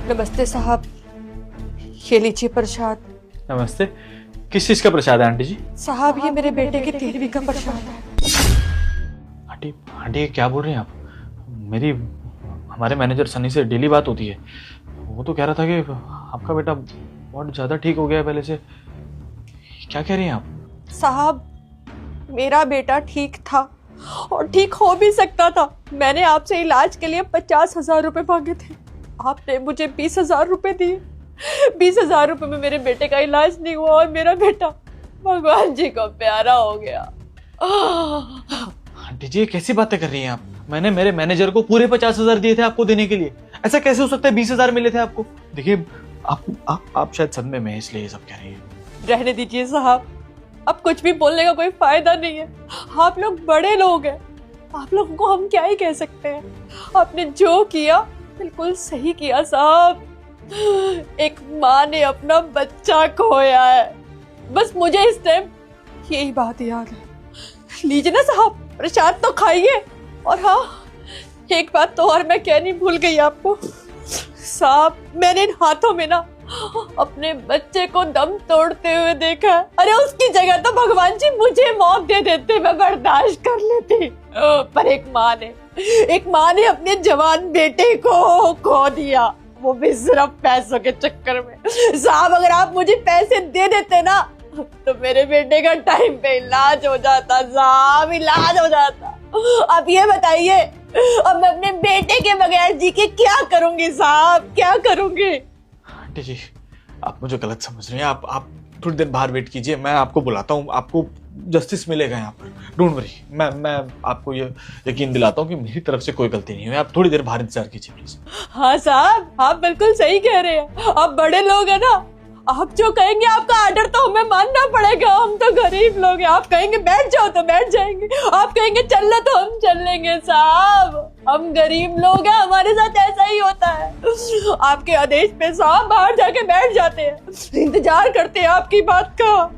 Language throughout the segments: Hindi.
नमस्ते साहब, ये लीजिए प्रसाद। नमस्ते। किस चीज का प्रसाद है आंटी जी? साहब ये मेरे बेटे की 13वीं का प्रसाद है। आंटी आंटी ये क्या बोल रही हैं आप? मेरी हमारे मैनेजर सनी से डेली बात होती है। वो तो कह रहा था कि आपका बेटा बहुत ज़्यादा ठीक हो गया है पहले से। क्या कह रही हैं आप? साहब मेरा बेटा ठीक था और ठीक हो भी सकता था। मैंने आपसे इलाज के लिए 50,000 रुपए मांगे थे, आपने मुझे 20,000 रुपए दिए। 20,000 रुपए में मेरे बेटे का इलाज नहीं हुआ और मेरा बेटा भगवान जी को प्यारा हो गया। आंटी जी ये कैसी बातें कर रही हैं आप? मैंने मेरे मैनेजर को पूरे 50,000 दिए थे आपको देने के लिए। ऐसा कैसे हो सकता है? 20,000 मिले थे आपको। देखिए आप शायद सदमे में हैं इसलिए ये सब कह रही हैं। रहने दीजिए साहब, अब कुछ भी बोलने का कोई फायदा नहीं है। आप लोग बड़े लोग हैं, आप लोगों को हम क्या ही कह सकते हैं। आपने जो किया बिल्कुल सही किया साहब। एक माँ ने अपना बच्चा खोया है, बस मुझे इस टाइम यही बात याद है। लीजिए ना साहब प्रसाद तो खाइए। और हाँ, एक बात तो और मैं कहनी भूल गई आपको साहब, मैंने इन हाथों में ना अपने बच्चे को दम तोड़ते हुए देखा। अरे उसकी जगह तो भगवान जी मुझे मौत दे देते, मैं बर्दाश्त कर लेती। पर एक माँ ने अपने जवान बेटे को खो दिया, वो भी सिर्फ पैसों के चक्कर में। साहब अगर आप मुझे पैसे दे देते ना तो मेरे बेटे का टाइम पे इलाज हो जाता साहब, इलाज हो जाता। अब ये बताइए, अब मैं अपने बेटे के बगैर जी के क्या करूंगी साहब, क्या करूंगी? आंटी जी आप मुझे गलत समझ रही हैं। आप थोड़ी देर बाहर वेट कीजिए, मैं आपको बुलाता हूँ। आपको जस्टिस मिलेगा यहाँ पर, डोंट वरी। मैं आपको ये यकीन दिलाता हूँ कि मेरी तरफ से कोई गलती नहीं हुई। आप थोड़ी देर बाहर इंतजार कीजिए प्लीज। हाँ साहब आप बिल्कुल सही कह रहे हैं, आप बड़े लोग हैं ना, आप जो कहेंगे आपका आर्डर तो हमें मानना पड़ेगा। हम तो गरीब लोग हैं, आप कहेंगे बैठ जाओ तो बैठ जाएंगे, आप कहेंगे चल लो तो हम चल लेंगे साहब। हम गरीब लोग हैं, हमारे साथ ऐसा ही होता है। आपके आदेश पे साहब बाहर जाके बैठ जाते हैं, इंतजार करते हैं आपकी बात का।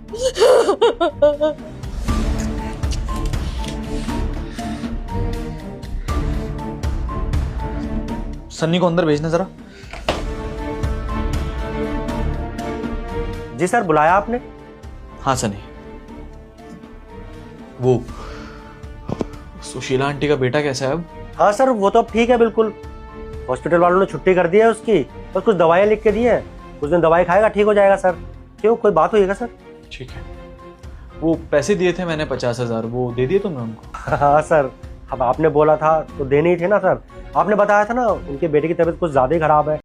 सन्नी को अंदर भेजना जरा। जी सर, बुलाया आपने? हाँ सनी, वो सुशीला आंटी का बेटा कैसा है अब? हाँ सर वो तो अब ठीक है बिल्कुल। हॉस्पिटल वालों ने छुट्टी कर दी है उसकी, बस कुछ दवाइयाँ लिख के दी है, कुछ दिन दवाई खाएगा ठीक हो जाएगा सर। क्यों, कोई बात हुई है सर? ठीक है। वो पैसे दिए थे मैंने 50,000, वो दे दिए तुमने उनको? हाँ सर, अब आपने बोला था तो देने ही थे ना सर। आपने बताया था ना उनके बेटे की तबीयत कुछ ज्यादा ही खराब है,